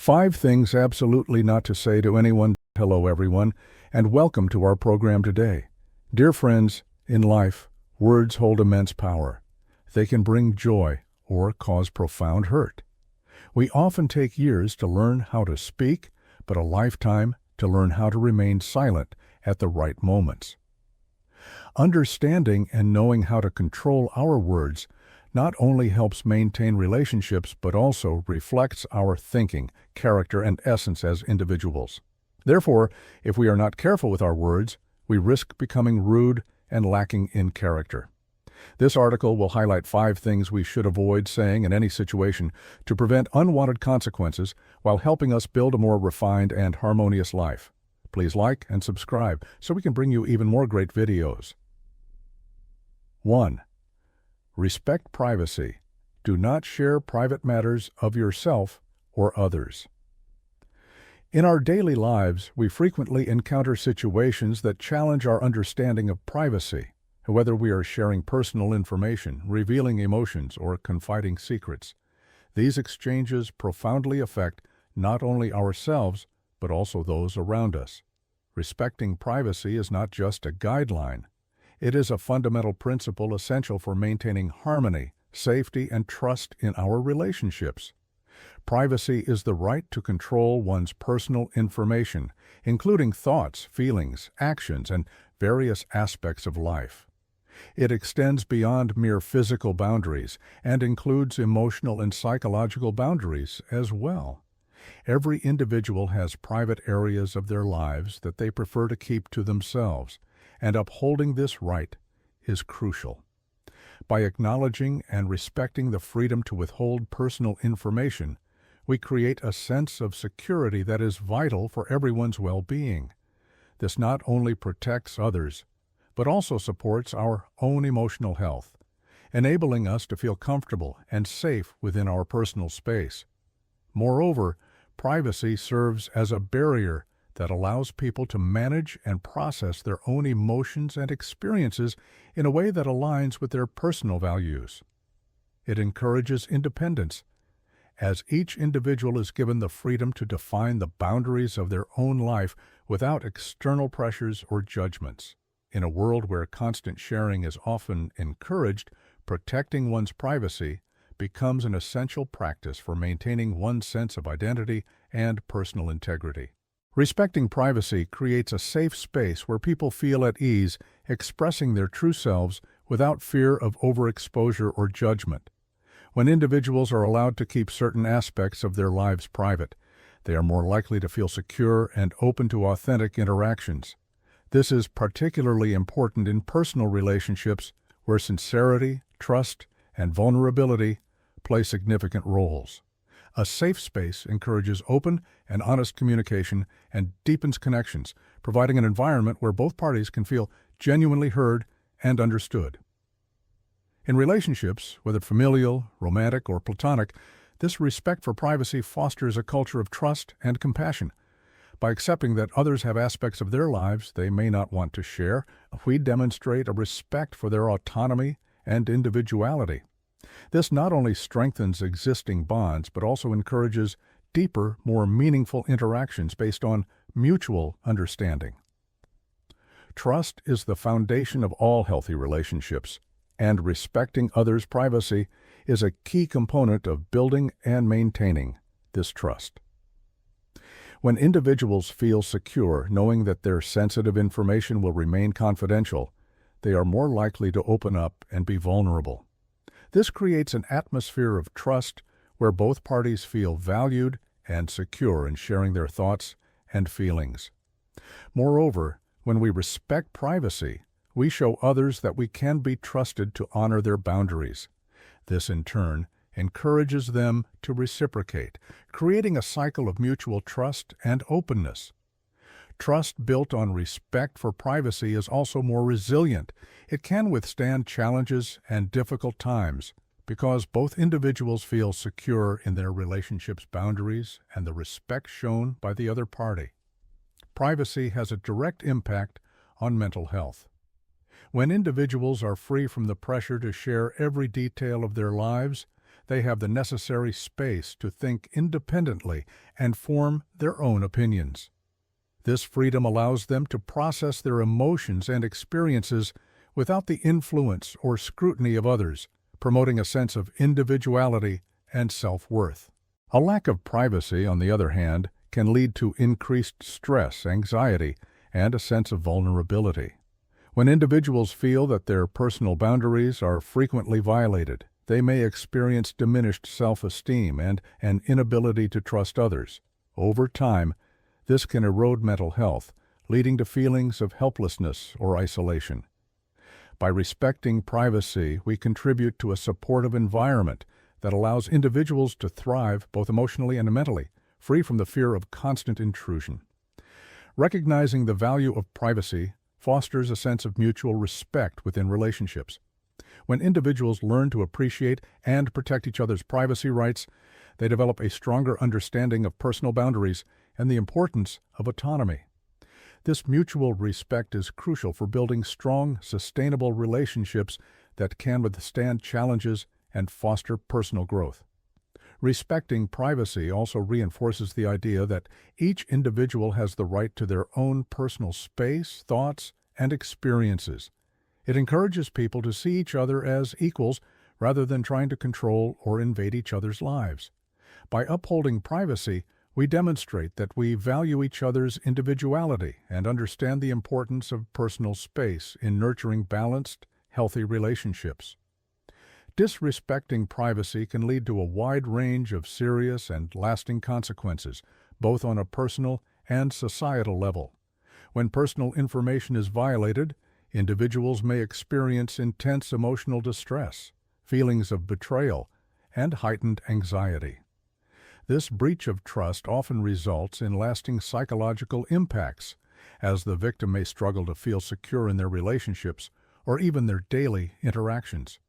5 things absolutely not to say to anyone. Hello, everyone, and welcome to our program today. Dear friends, in life, words hold immense power. They can bring joy or cause profound hurt. We often take years to learn how to speak, but a lifetime to learn how to remain silent at the right moments. Understanding and knowing how to control our words not only helps maintain relationships, but also reflects our thinking, character, and essence as individuals. Therefore, if we are not careful with our words, we risk becoming rude and lacking in character. This article will highlight 5 things we should avoid saying in any situation to prevent unwanted consequences while helping us build a more refined and harmonious life. Please like and subscribe so we can bring you even more great videos. 1. Respect privacy. Do not share private matters of yourself or others. In our daily lives, we frequently encounter situations that challenge our understanding of privacy, whether we are sharing personal information, revealing emotions, or confiding secrets. These exchanges profoundly affect not only ourselves, but also those around us. Respecting privacy is not just a guideline. It is a fundamental principle essential for maintaining harmony, safety, and trust in our relationships. Privacy is the right to control one's personal information, including thoughts, feelings, actions, and various aspects of life. It extends beyond mere physical boundaries and includes emotional and psychological boundaries as well. Every individual has private areas of their lives that they prefer to keep to themselves, and upholding this right is crucial. By acknowledging and respecting the freedom to withhold personal information, we create a sense of security that is vital for everyone's well-being. This not only protects others, but also supports our own emotional health, enabling us to feel comfortable and safe within our personal space. Moreover, privacy serves as a barrier that allows people to manage and process their own emotions and experiences in a way that aligns with their personal values. It encourages independence, as each individual is given the freedom to define the boundaries of their own life without external pressures or judgments. In a world where constant sharing is often encouraged, protecting one's privacy becomes an essential practice for maintaining one's sense of identity and personal integrity. Respecting privacy creates a safe space where people feel at ease expressing their true selves without fear of overexposure or judgment. When individuals are allowed to keep certain aspects of their lives private, they are more likely to feel secure and open to authentic interactions. This is particularly important in personal relationships where sincerity, trust, and vulnerability play significant roles. A safe space encourages open and honest communication and deepens connections, providing an environment where both parties can feel genuinely heard and understood. In relationships, whether familial, romantic, or platonic, this respect for privacy fosters a culture of trust and compassion. By accepting that others have aspects of their lives they may not want to share, we demonstrate a respect for their autonomy and individuality. This not only strengthens existing bonds, but also encourages deeper, more meaningful interactions based on mutual understanding. Trust is the foundation of all healthy relationships, and respecting others' privacy is a key component of building and maintaining this trust. When individuals feel secure knowing that their sensitive information will remain confidential, they are more likely to open up and be vulnerable. This creates an atmosphere of trust where both parties feel valued and secure in sharing their thoughts and feelings. Moreover, when we respect privacy, we show others that we can be trusted to honor their boundaries. This, in turn, encourages them to reciprocate, creating a cycle of mutual trust and openness. Trust built on respect for privacy is also more resilient. It can withstand challenges and difficult times because both individuals feel secure in their relationship's boundaries and the respect shown by the other party. Privacy has a direct impact on mental health. When individuals are free from the pressure to share every detail of their lives, they have the necessary space to think independently and form their own opinions. This freedom allows them to process their emotions and experiences without the influence or scrutiny of others, promoting a sense of individuality and self-worth. A lack of privacy, on the other hand, can lead to increased stress, anxiety, and a sense of vulnerability. When individuals feel that their personal boundaries are frequently violated, they may experience diminished self-esteem and an inability to trust others. Over time, this can erode mental health, leading to feelings of helplessness or isolation. By respecting privacy, we contribute to a supportive environment that allows individuals to thrive both emotionally and mentally, free from the fear of constant intrusion. Recognizing the value of privacy fosters a sense of mutual respect within relationships. When individuals learn to appreciate and protect each other's privacy rights, they develop a stronger understanding of personal boundaries and the importance of autonomy. This mutual respect is crucial for building strong, sustainable relationships that can withstand challenges and foster personal growth. Respecting privacy also reinforces the idea that each individual has the right to their own personal space, thoughts, and experiences. It encourages people to see each other as equals rather than trying to control or invade each other's lives. By upholding privacy, we demonstrate that we value each other's individuality and understand the importance of personal space in nurturing balanced, healthy relationships. Disrespecting privacy can lead to a wide range of serious and lasting consequences, both on a personal and societal level. When personal information is violated, individuals may experience intense emotional distress, feelings of betrayal, and heightened anxiety. This breach of trust often results in lasting psychological impacts, as the victim may struggle to feel secure in their relationships or even their daily interactions.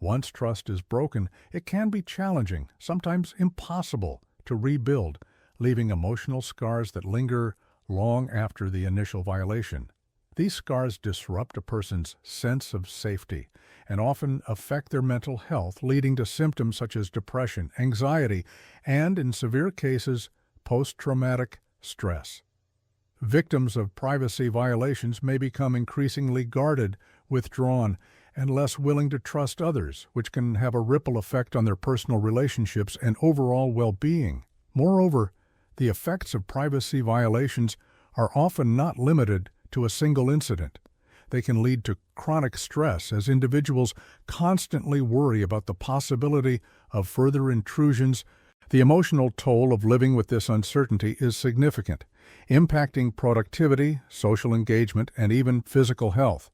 Once trust is broken, it can be challenging, sometimes impossible, to rebuild, leaving emotional scars that linger long after the initial violation. These scars disrupt a person's sense of safety and often affect their mental health, leading to symptoms such as depression, anxiety, and, in severe cases, post-traumatic stress. Victims of privacy violations may become increasingly guarded, withdrawn, and less willing to trust others, which can have a ripple effect on their personal relationships and overall well-being. Moreover, the effects of privacy violations are often not limited to a single incident. They can lead to chronic stress as individuals constantly worry about the possibility of further intrusions. The emotional toll of living with this uncertainty is significant, impacting productivity, social engagement, and even physical health.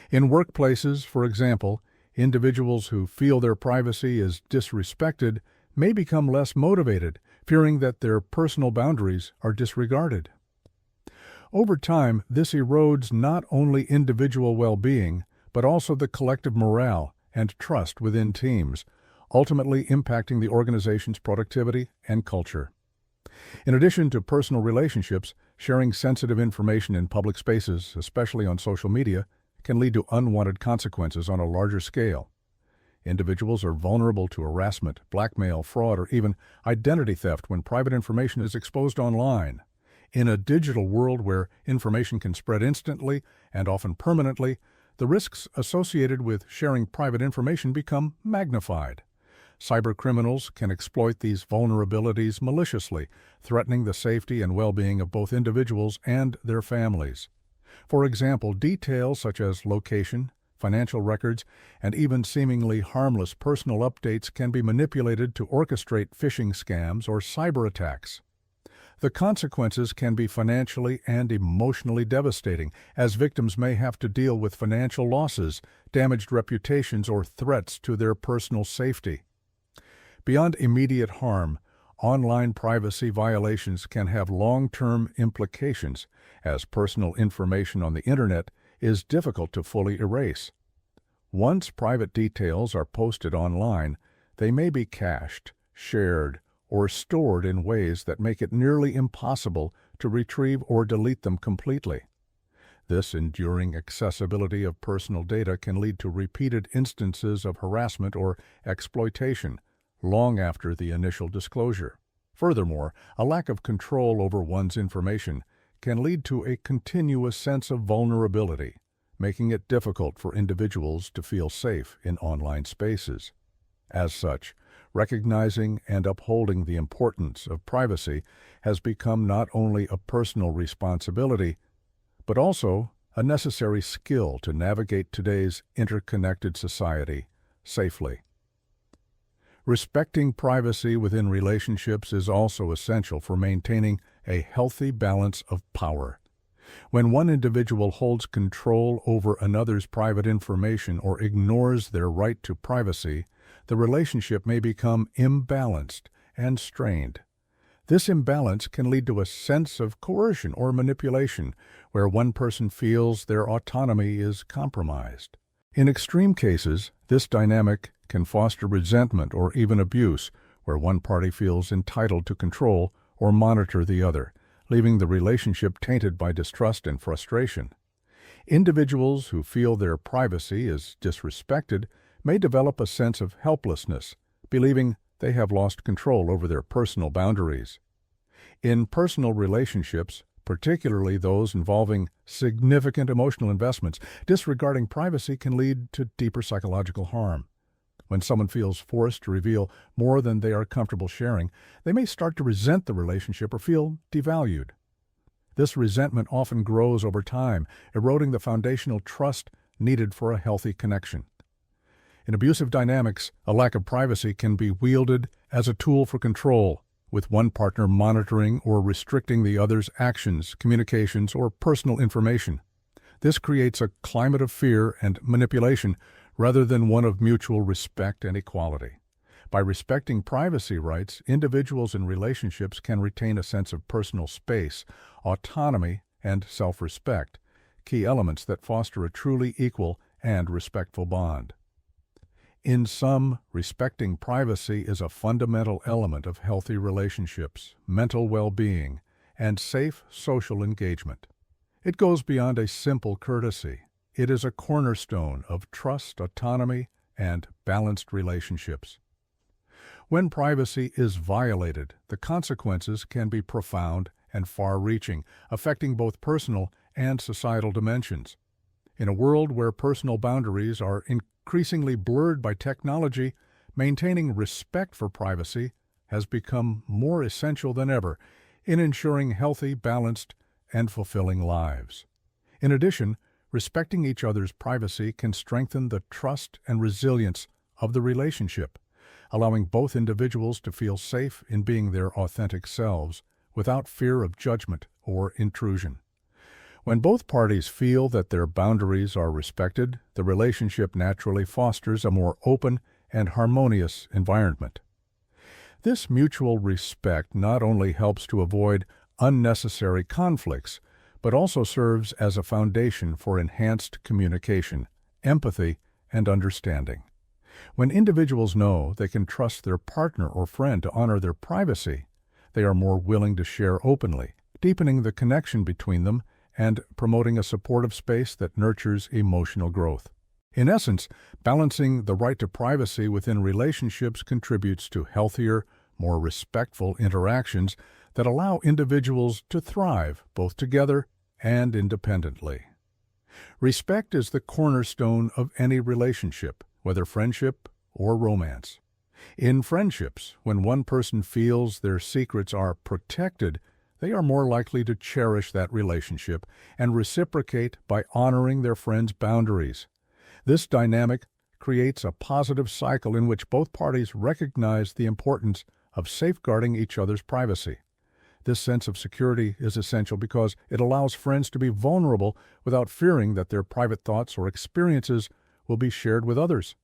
In workplaces, for example, individuals who feel their privacy is disrespected may become less motivated, fearing that their personal boundaries are disregarded. Over time, this erodes not only individual well-being, but also the collective morale and trust within teams, ultimately impacting the organization's productivity and culture. In addition to personal relationships, sharing sensitive information in public spaces, especially on social media, can lead to unwanted consequences on a larger scale. Individuals are vulnerable to harassment, blackmail, fraud, or even identity theft when private information is exposed online. In a digital world where information can spread instantly and often permanently, the risks associated with sharing private information become magnified. Cybercriminals can exploit these vulnerabilities maliciously, threatening the safety and well-being of both individuals and their families. For example, details such as location, financial records, and even seemingly harmless personal updates can be manipulated to orchestrate phishing scams or cyber attacks. The consequences can be financially and emotionally devastating, as victims may have to deal with financial losses, damaged reputations, or threats to their personal safety. Beyond immediate harm, online privacy violations can have long-term implications, as personal information on the Internet is difficult to fully erase. Once private details are posted online, they may be cached, shared, or stored in ways that make it nearly impossible to retrieve or delete them completely. This enduring accessibility of personal data can lead to repeated instances of harassment or exploitation, long after the initial disclosure. Furthermore, a lack of control over one's information can lead to a continuous sense of vulnerability, making it difficult for individuals to feel safe in online spaces. As such, recognizing and upholding the importance of privacy has become not only a personal responsibility, but also a necessary skill to navigate today's interconnected society safely. Respecting privacy within relationships is also essential for maintaining a healthy balance of power. When one individual holds control over another's private information or ignores their right to privacy, the relationship may become imbalanced and strained. This imbalance can lead to a sense of coercion or manipulation, where one person feels their autonomy is compromised. In extreme cases, this dynamic can foster resentment or even abuse, where one party feels entitled to control or monitor the other, leaving the relationship tainted by distrust and frustration. Individuals who feel their privacy is disrespected may develop a sense of helplessness, believing they have lost control over their personal boundaries. In personal relationships, particularly those involving significant emotional investments, disregarding privacy can lead to deeper psychological harm. When someone feels forced to reveal more than they are comfortable sharing, they may start to resent the relationship or feel devalued. This resentment often grows over time, eroding the foundational trust needed for a healthy connection. In abusive dynamics, a lack of privacy can be wielded as a tool for control, with one partner monitoring or restricting the other's actions, communications, or personal information. This creates a climate of fear and manipulation rather than one of mutual respect and equality. By respecting privacy rights, individuals in relationships can retain a sense of personal space, autonomy, and self-respect, key elements that foster a truly equal and respectful bond. In sum, respecting privacy is a fundamental element of healthy relationships, mental well-being, and safe social engagement. It goes beyond a simple courtesy. It is a cornerstone of trust, autonomy, and balanced relationships. When privacy is violated, the consequences can be profound and far-reaching, affecting both personal and societal dimensions. In a world where personal boundaries are increasingly blurred by technology, maintaining respect for privacy has become more essential than ever in ensuring healthy, balanced, and fulfilling lives. In addition, respecting each other's privacy can strengthen the trust and resilience of the relationship, allowing both individuals to feel safe in being their authentic selves without fear of judgment or intrusion. When both parties feel that their boundaries are respected, the relationship naturally fosters a more open and harmonious environment. This mutual respect not only helps to avoid unnecessary conflicts, but also serves as a foundation for enhanced communication, empathy, and understanding. When individuals know they can trust their partner or friend to honor their privacy, they are more willing to share openly, deepening the connection between them and promoting a supportive space that nurtures emotional growth. In essence, balancing the right to privacy within relationships contributes to healthier, more respectful interactions that allow individuals to thrive both together and independently. Respect is the cornerstone of any relationship, whether friendship or romance. In friendships, when one person feels their secrets are protected, they are more likely to cherish that relationship and reciprocate by honoring their friends' boundaries. This dynamic creates a positive cycle in which both parties recognize the importance of safeguarding each other's privacy. This sense of security is essential because it allows friends to be vulnerable without fearing that their private thoughts or experiences will be shared with others.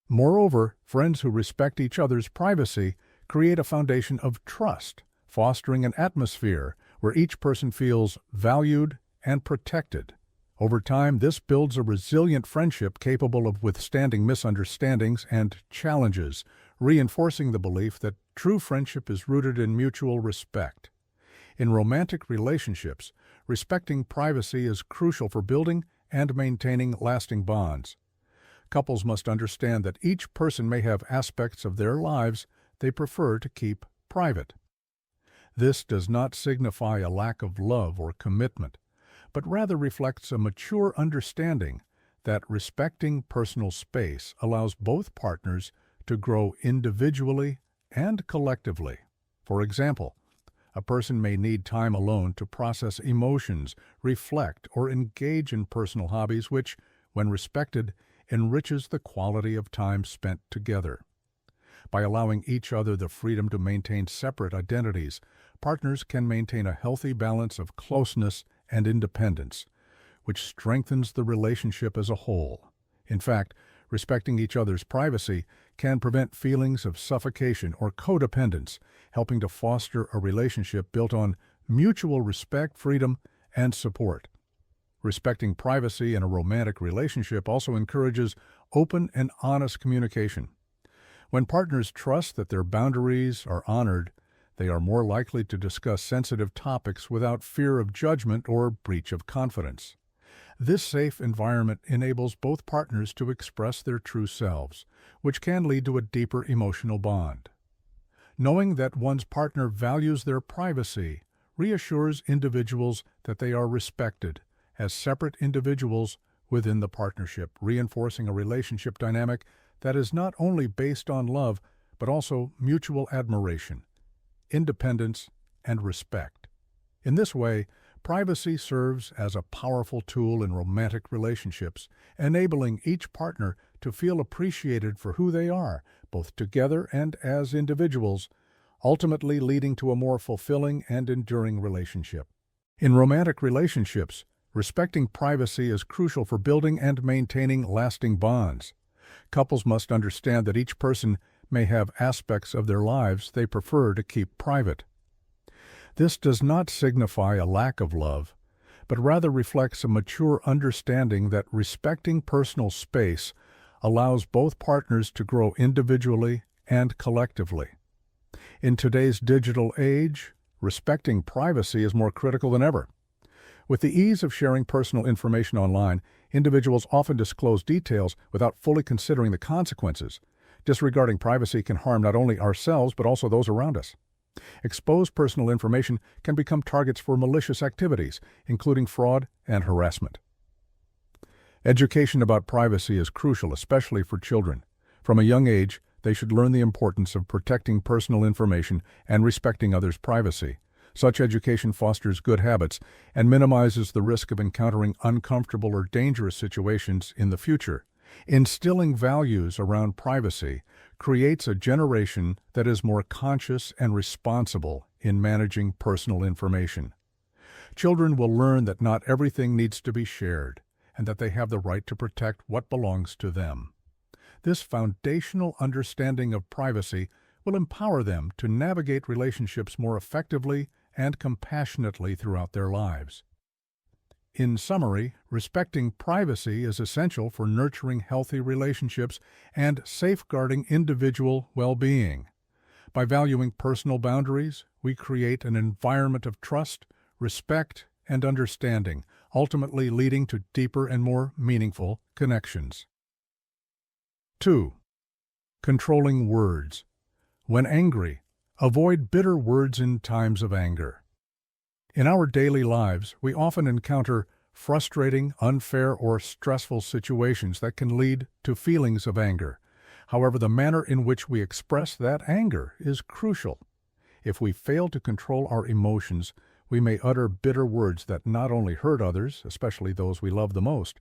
Moreover, friends who respect each other's privacy create a foundation of trust, fostering an atmosphere where each person feels valued and protected. Over time, this builds a resilient friendship capable of withstanding misunderstandings and challenges, reinforcing the belief that true friendship is rooted in mutual respect. In romantic relationships, respecting privacy is crucial for building and maintaining lasting bonds. Couples must understand that each person may have aspects of their lives they prefer to keep private. This does not signify a lack of love or commitment, but rather reflects a mature understanding that respecting personal space allows both partners to grow individually and collectively. For example, a person may need time alone to process emotions, reflect, or engage in personal hobbies which, when respected, enriches the quality of time spent together. By allowing each other the freedom to maintain separate identities, partners can maintain a healthy balance of closeness and independence, which strengthens the relationship as a whole. In fact, respecting each other's privacy can prevent feelings of suffocation or codependence, helping to foster a relationship built on mutual respect, freedom, and support. Respecting privacy in a romantic relationship also encourages open and honest communication. When partners trust that their boundaries are honored, they are more likely to discuss sensitive topics without fear of judgment or breach of confidence. This safe environment enables both partners to express their true selves, which can lead to a deeper emotional bond. Knowing that one's partner values their privacy reassures individuals that they are respected as separate individuals within the partnership, reinforcing a relationship dynamic that is not only based on love, but also mutual admiration, independence, and respect. In this way, privacy serves as a powerful tool in romantic relationships, enabling each partner to feel appreciated for who they are, both together and as individuals, ultimately leading to a more fulfilling and enduring relationship. In romantic relationships, respecting privacy is crucial for building and maintaining lasting bonds. Couples must understand that each person may have aspects of their lives they prefer to keep private. This does not signify a lack of love, but rather reflects a mature understanding that respecting personal space allows both partners to grow individually and collectively. In today's digital age, respecting privacy is more critical than ever. With the ease of sharing personal information online, individuals often disclose details without fully considering the consequences. Disregarding privacy can harm not only ourselves but also those around us. Exposed personal information can become targets for malicious activities, including fraud and harassment. Education about privacy is crucial, especially for children. From a young age, they should learn the importance of protecting personal information and respecting others' privacy. Such education fosters good habits and minimizes the risk of encountering uncomfortable or dangerous situations in the future. Instilling values around privacy creates a generation that is more conscious and responsible in managing personal information. Children will learn that not everything needs to be shared and that they have the right to protect what belongs to them. This foundational understanding of privacy will empower them to navigate relationships more effectively and compassionately throughout their lives. In summary, respecting privacy is essential for nurturing healthy relationships and safeguarding individual well-being. By valuing personal boundaries, we create an environment of trust, respect, and understanding, ultimately leading to deeper and more meaningful connections. 2. Controlling words. When angry, avoid bitter words in times of anger. In our daily lives, we often encounter frustrating, unfair, or stressful situations that can lead to feelings of anger. However, the manner in which we express that anger is crucial. If we fail to control our emotions, we may utter bitter words that not only hurt others, especially those we love the most,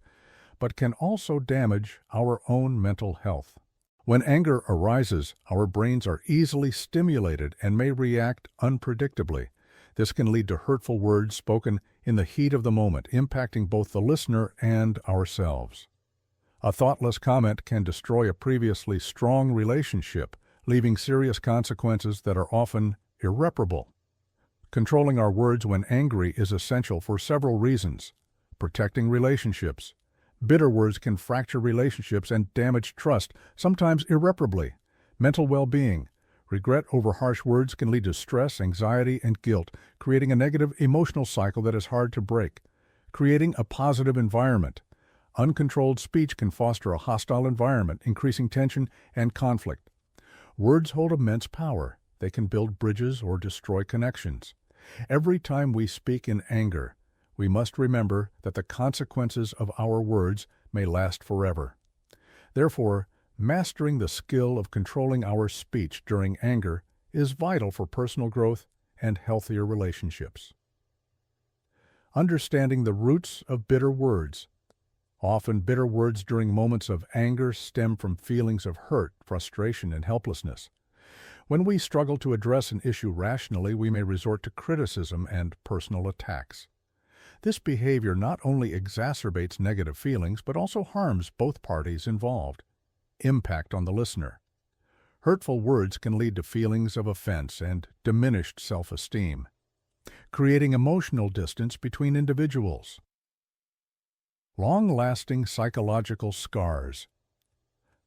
but can also damage our own mental health. When anger arises, our brains are easily stimulated and may react unpredictably. This can lead to hurtful words spoken in the heat of the moment, impacting both the listener and ourselves. A thoughtless comment can destroy a previously strong relationship, leaving serious consequences that are often irreparable. Controlling our words when angry is essential for several reasons. Protecting relationships. Bitter words can fracture relationships and damage trust, sometimes irreparably. Mental well-being. Regret over harsh words can lead to stress, anxiety, and guilt, creating a negative emotional cycle that is hard to break. Creating a positive environment. Uncontrolled speech can foster a hostile environment, increasing tension and conflict. Words hold immense power. They can build bridges or destroy connections. Every time we speak in anger, we must remember that the consequences of our words may last forever. Therefore, mastering the skill of controlling our speech during anger is vital for personal growth and healthier relationships. Understanding the roots of bitter words. Often bitter words during moments of anger stem from feelings of hurt, frustration, and helplessness. When we struggle to address an issue rationally, we may resort to criticism and personal attacks. This behavior not only exacerbates negative feelings, but also harms both parties involved. Impact on the listener. Hurtful words can lead to feelings of offense and diminished self-esteem, creating emotional distance between individuals. Long-lasting psychological scars.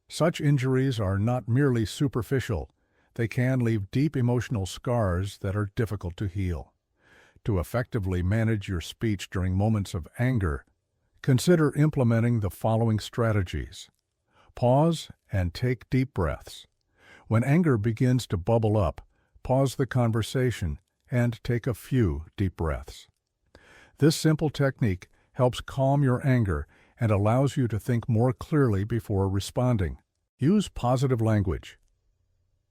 Such injuries are not merely superficial. They can leave deep emotional scars that are difficult to heal. To effectively manage your speech during moments of anger, consider implementing the following strategies. Pause and take deep breaths. When anger begins to bubble up, pause the conversation and take a few deep breaths. This simple technique helps calm your anger and allows you to think more clearly before responding. Use positive language.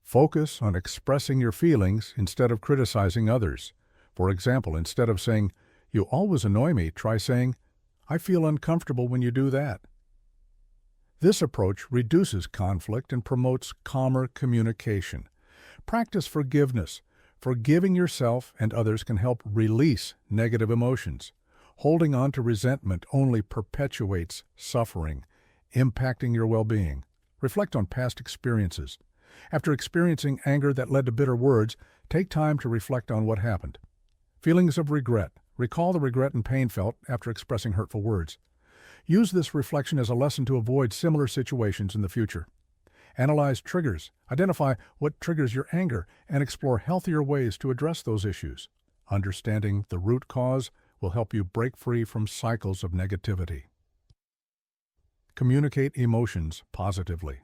Focus on expressing your feelings instead of criticizing others. For example, instead of saying, "You always annoy me," try saying, "I feel uncomfortable when you do that." This approach reduces conflict and promotes calmer communication. Practice forgiveness. Forgiving yourself and others can help release negative emotions. Holding on to resentment only perpetuates suffering, impacting your well-being. Reflect on past experiences. After experiencing anger that led to bitter words, take time to reflect on what happened. Feelings of regret. Recall the regret and pain felt after expressing hurtful words. Use this reflection as a lesson to avoid similar situations in the future. Analyze triggers. Identify what triggers your anger and explore healthier ways to address those issues. Understanding the root cause will help you break free from cycles of negativity. Communicate emotions positively.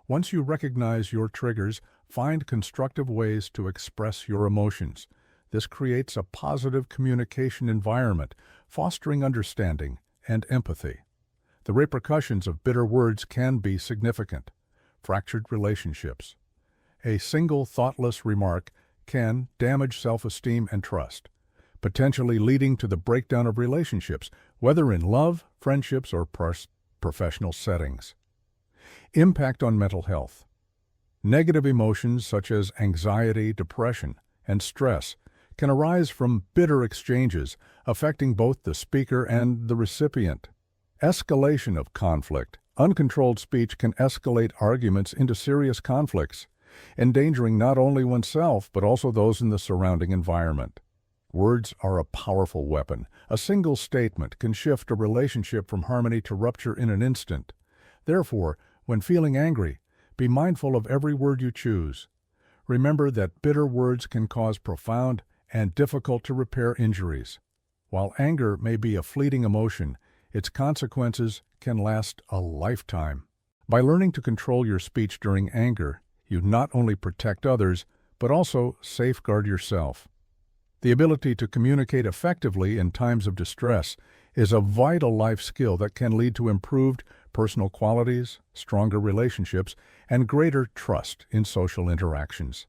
Once you recognize your triggers, find constructive ways to express your emotions. This creates a positive communication environment, fostering understanding and empathy. The repercussions of bitter words can be significant. Fractured relationships. A single thoughtless remark can damage self-esteem and trust, potentially leading to the breakdown of relationships, whether in love, friendships, or professional settings. Impact on mental health. Negative emotions such as anxiety, depression, and stress can arise from bitter exchanges, affecting both the speaker and the recipient. Escalation of conflict. Uncontrolled speech can escalate arguments into serious conflicts, endangering not only oneself but also those in the surrounding environment. Words are a powerful weapon. A single statement can shift a relationship from harmony to rupture in an instant. Therefore, when feeling angry, be mindful of every word you choose. Remember that bitter words can cause profound and difficult-to-repair injuries. While anger may be a fleeting emotion, its consequences can last a lifetime. By learning to control your speech during anger, you not only protect others, but also safeguard yourself. The ability to communicate effectively in times of distress is a vital life skill that can lead to improved personal qualities, stronger relationships, and greater trust in social interactions.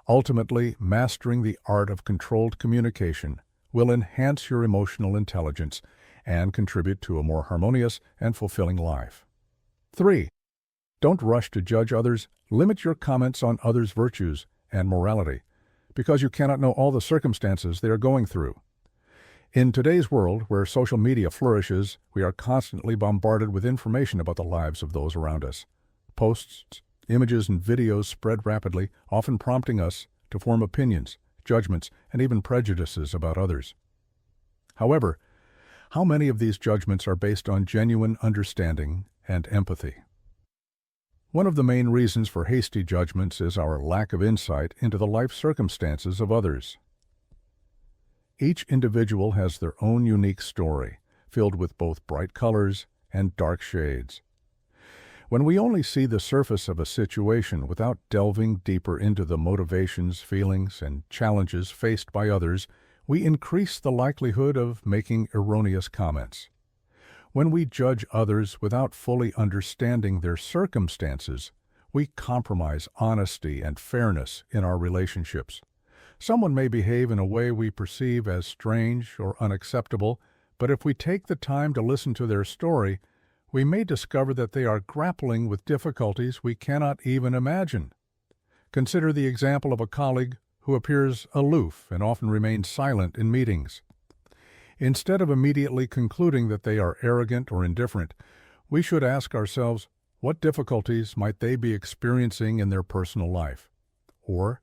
Ultimately, mastering the art of controlled communication will enhance your emotional intelligence and contribute to a more harmonious and fulfilling life. 3. Don't rush to judge others. Limit your comments on others' virtues and morality, because you cannot know all the circumstances they are going through. In today's world, where social media flourishes, we are constantly bombarded with information about the lives of those around us. Posts, images, and videos spread rapidly, often prompting us to form opinions, judgments, and even prejudices about others. However, how many of these judgments are based on genuine understanding and empathy? One of the main reasons for hasty judgments is our lack of insight into the life circumstances of others. Each individual has their own unique story, filled with both bright colors and dark shades. When we only see the surface of a situation without delving deeper into the motivations, feelings, and challenges faced by others, we increase the likelihood of making erroneous comments. When we judge others without fully understanding their circumstances, we compromise honesty and fairness in our relationships. Someone may behave in a way we perceive as strange or unacceptable, but if we take the time to listen to their story, we may discover that they are grappling with difficulties we cannot even imagine. Consider the example of a colleague who appears aloof and often remains silent in meetings. Instead of immediately concluding that they are arrogant or indifferent, we should ask ourselves, what difficulties might they be experiencing in their personal life? Or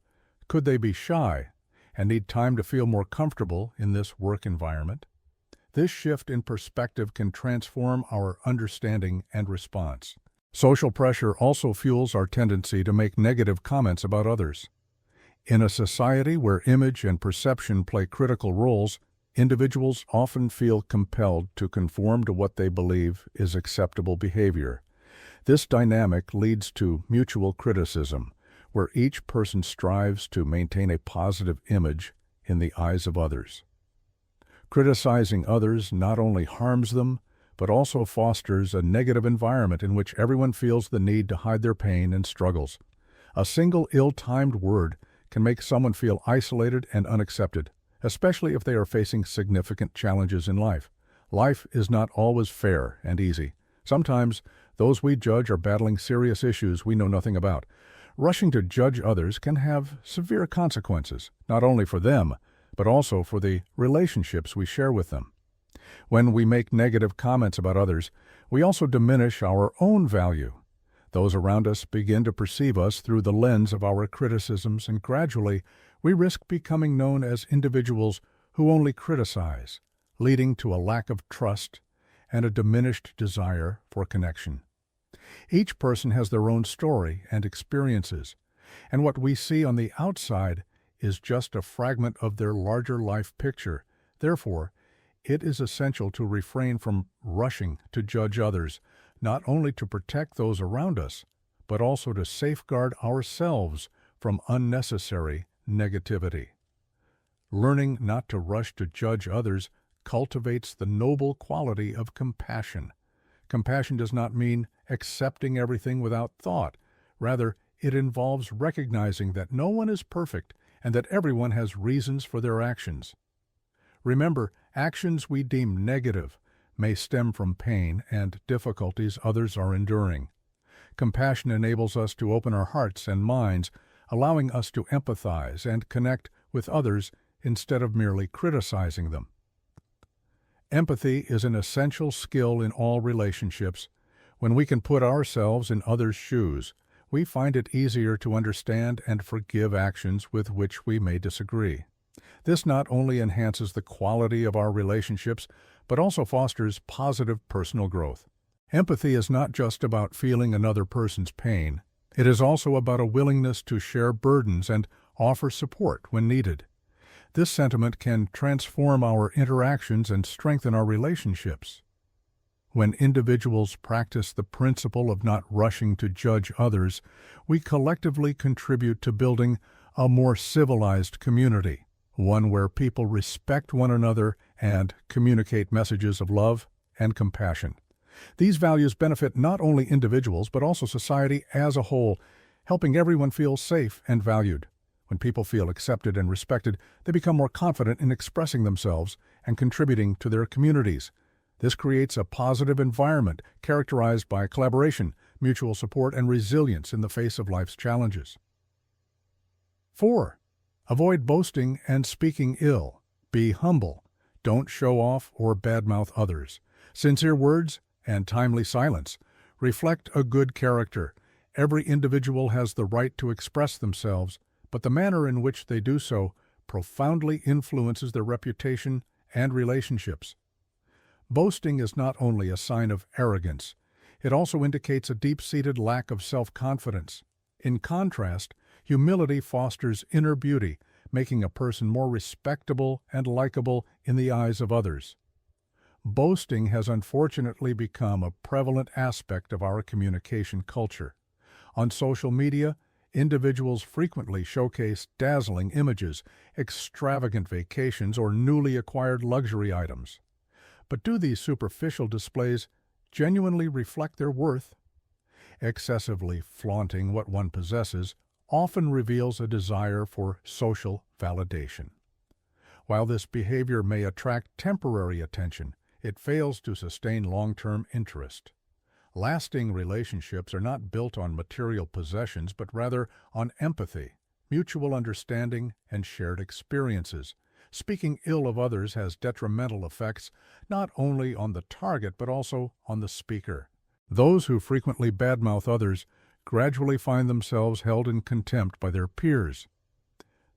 could they be shy and need time to feel more comfortable in this work environment? This shift in perspective can transform our understanding and response. Social pressure also fuels our tendency to make negative comments about others. In a society where image and perception play critical roles, individuals often feel compelled to conform to what they believe is acceptable behavior. This dynamic leads to mutual criticism, where each person strives to maintain a positive image in the eyes of others. Criticizing others not only harms them, but also fosters a negative environment in which everyone feels the need to hide their pain and struggles. A single ill-timed word can make someone feel isolated and unaccepted, especially if they are facing significant challenges in life. Life is not always fair and easy. Sometimes those we judge are battling serious issues we know nothing about. Rushing to judge others can have severe consequences, not only for them, but also for the relationships we share with them. When we make negative comments about others, we also diminish our own value. Those around us begin to perceive us through the lens of our criticisms, and gradually we risk becoming known as individuals who only criticize, leading to a lack of trust and a diminished desire for connection. Each person has their own story and experiences, and what we see on the outside is just a fragment of their larger life picture. Therefore, it is essential to refrain from rushing to judge others, not only to protect those around us, but also to safeguard ourselves from unnecessary negativity. Learning not to rush to judge others cultivates the noble quality of compassion. Compassion does not mean accepting everything without thought. Rather, it involves recognizing that no one is perfect and that everyone has reasons for their actions. Remember, actions we deem negative may stem from pain and difficulties others are enduring. Compassion enables us to open our hearts and minds, allowing us to empathize and connect with others instead of merely criticizing them. Empathy is an essential skill in all relationships. When we can put ourselves in others' shoes, we find it easier to understand and forgive actions with which we may disagree. This not only enhances the quality of our relationships, but also fosters positive personal growth. Empathy is not just about feeling another person's pain. It is also about a willingness to share burdens and offer support when needed. This sentiment can transform our interactions and strengthen our relationships. When individuals practice the principle of not rushing to judge others, we collectively contribute to building a more civilized community, one where people respect one another and communicate messages of love and compassion. These values benefit not only individuals but also society as a whole, helping everyone feel safe and valued. When people feel accepted and respected, they become more confident in expressing themselves and contributing to their communities. This creates a positive environment characterized by collaboration, mutual support, and resilience in the face of life's challenges. 4. Avoid boasting and speaking ill. Be humble. Don't show off or badmouth others. Sincere words and timely silence reflect a good character. Every individual has the right to express themselves, but the manner in which they do so profoundly influences their reputation and relationships. Boasting is not only a sign of arrogance, it also indicates a deep-seated lack of self-confidence. In contrast, humility fosters inner beauty, making a person more respectable and likable in the eyes of others. Boasting has unfortunately become a prevalent aspect of our communication culture. On social media, individuals frequently showcase dazzling images, extravagant vacations, or newly acquired luxury items. But do these superficial displays genuinely reflect their worth? Excessively flaunting what one possesses often reveals a desire for social validation. While this behavior may attract temporary attention, it fails to sustain long-term interest. Lasting relationships are not built on material possessions, but rather on empathy, mutual understanding, and shared experiences. Speaking ill of others has detrimental effects not only on the target but also on the speaker. Those who frequently badmouth others gradually find themselves held in contempt by their peers.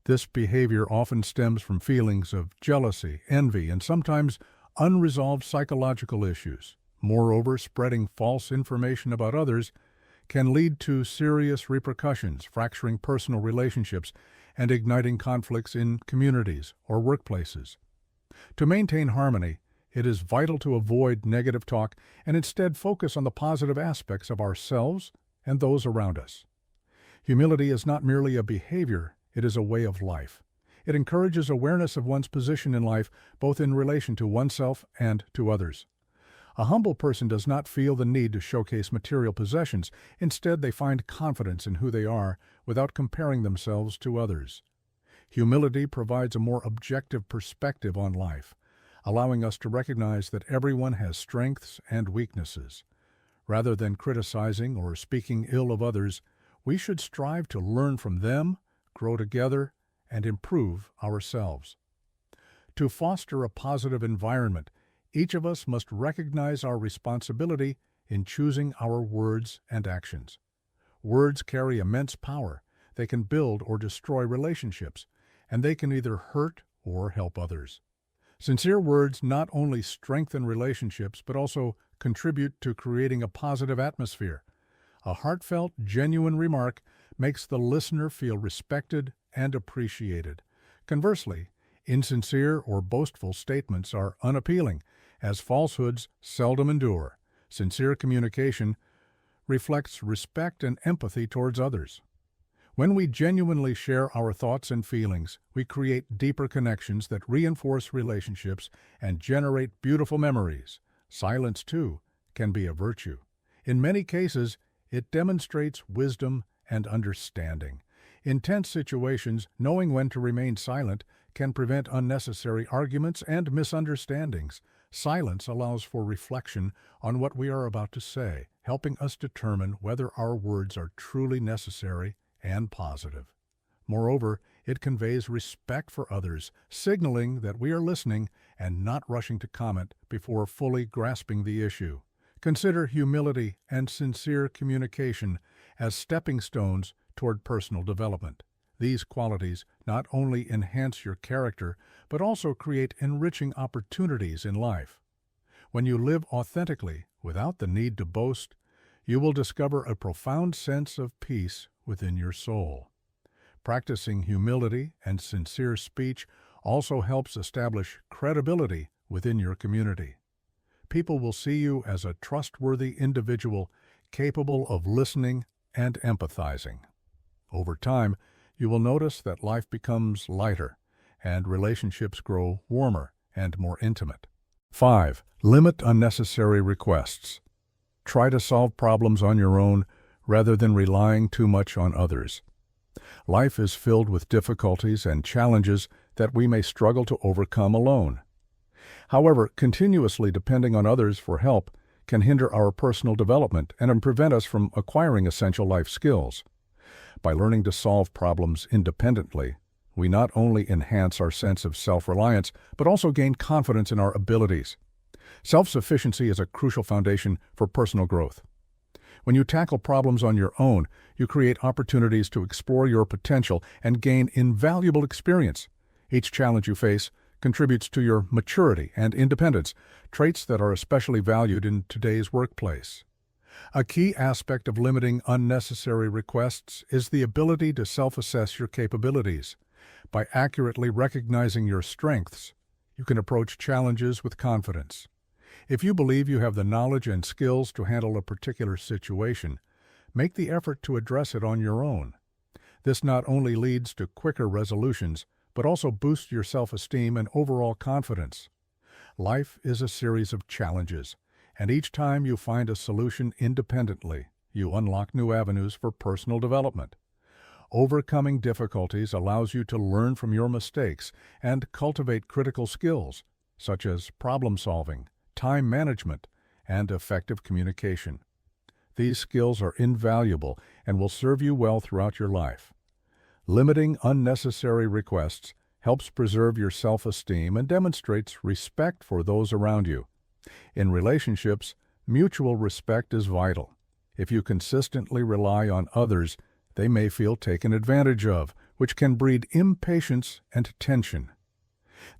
This behavior often stems from feelings of jealousy, envy, and sometimes unresolved psychological issues. Moreover, spreading false information about others can lead to serious repercussions, fracturing personal relationships and igniting conflicts in communities or workplaces. To maintain harmony, it is vital to avoid negative talk and instead focus on the positive aspects of ourselves and those around us. Humility is not merely a behavior, it is a way of life. It encourages awareness of one's position in life, both in relation to oneself and to others. A humble person does not feel the need to showcase material possessions. Instead, they find confidence in who they are without comparing themselves to others. Humility provides a more objective perspective on life, allowing us to recognize that everyone has strengths and weaknesses. Rather than criticizing or speaking ill of others, we should strive to learn from them, grow together, and improve ourselves. To foster a positive environment, each of us must recognize our responsibility in choosing our words and actions. Words carry immense power. They can build or destroy relationships, and they can either hurt or help others. Sincere words not only strengthen relationships, but also contribute to creating a positive atmosphere. A heartfelt, genuine remark makes the listener feel respected and appreciated. Conversely, insincere or boastful statements are unappealing, as falsehoods seldom endure. Sincere communication reflects respect and empathy towards others. When we genuinely share our thoughts and feelings, we create deeper connections that reinforce relationships and generate beautiful memories. Silence, too, can be a virtue. In many cases, it demonstrates wisdom and understanding. In tense situations, knowing when to remain silent can prevent unnecessary arguments and misunderstandings. Silence allows for reflection on what we are about to say, helping us determine whether our words are truly necessary and positive. Moreover, it conveys respect for others, signaling that we are listening and not rushing to comment before fully grasping the issue. Consider humility and sincere communication as stepping stones toward personal development. These qualities not only enhance your character, but also create enriching opportunities in life. When you live authentically, without the need to boast, you will discover a profound sense of peace within your soul. Practicing humility and sincere speech also helps establish credibility within your community. People will see you as a trustworthy individual capable of listening and empathizing. Over time, you will notice that life becomes lighter and relationships grow warmer and more intimate. 5. Limit unnecessary requests. Try to solve problems on your own rather than relying too much on others. Life is filled with difficulties and challenges that we may struggle to overcome alone. However, continuously depending on others for help can hinder our personal development and prevent us from acquiring essential life skills. By learning to solve problems independently, we not only enhance our sense of self-reliance, but also gain confidence in our abilities. Self-sufficiency is a crucial foundation for personal growth. When you tackle problems on your own, you create opportunities to explore your potential and gain invaluable experience. Each challenge you face contributes to your maturity and independence, traits that are especially valued in today's workplace. A key aspect of limiting unnecessary requests is the ability to self-assess your capabilities. By accurately recognizing your strengths, you can approach challenges with confidence. If you believe you have the knowledge and skills to handle a particular situation, make the effort to address it on your own. This not only leads to quicker resolutions, but also boosts your self-esteem and overall confidence. Life is a series of challenges, and each time you find a solution independently, you unlock new avenues for personal development. Overcoming difficulties allows you to learn from your mistakes and cultivate critical skills, such as problem solving, time management, and effective communication. These skills are invaluable and will serve you well throughout your life. Limiting unnecessary requests helps preserve your self-esteem and demonstrates respect for those around you. In relationships, mutual respect is vital. If you consistently rely on others, they may feel taken advantage of, which can breed impatience and tension.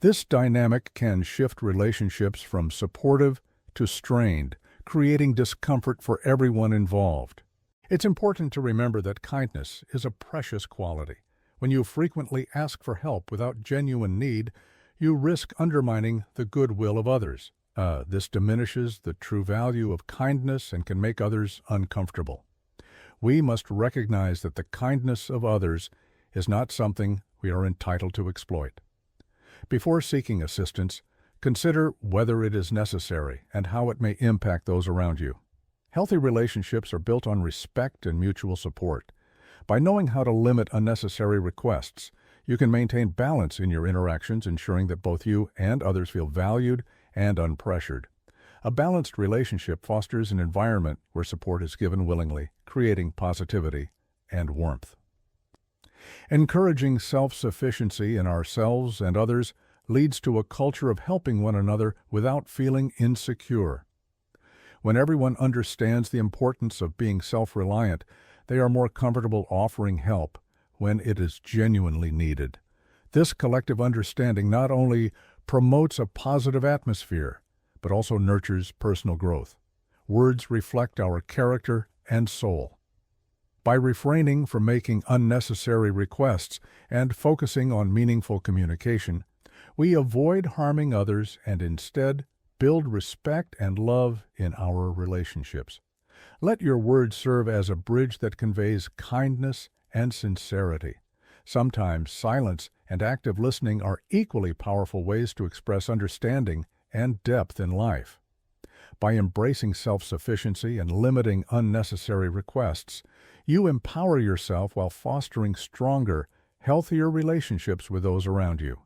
This dynamic can shift relationships from supportive to strained, creating discomfort for everyone involved. It's important to remember that kindness is a precious quality. When you frequently ask for help without genuine need, you risk undermining the goodwill of others. This diminishes the true value of kindness and can make others uncomfortable. We must recognize that the kindness of others is not something we are entitled to exploit. Before seeking assistance, consider whether it is necessary and how it may impact those around you. Healthy relationships are built on respect and mutual support. By knowing how to limit unnecessary requests, you can maintain balance in your interactions, ensuring that both you and others feel valued and unpressured. A balanced relationship fosters an environment where support is given willingly, creating positivity and warmth. Encouraging self-sufficiency in ourselves and others leads to a culture of helping one another without feeling insecure. When everyone understands the importance of being self-reliant, they are more comfortable offering help when it is genuinely needed. This collective understanding not only promotes a positive atmosphere, but also nurtures personal growth. Words reflect our character and soul. By refraining from making unnecessary requests and focusing on meaningful communication, we avoid harming others and instead build respect and love in our relationships. Let your words serve as a bridge that conveys kindness and sincerity. Sometimes silence and active listening are equally powerful ways to express understanding and depth in life. By embracing self-sufficiency and limiting unnecessary requests, you empower yourself while fostering stronger, healthier relationships with those around you.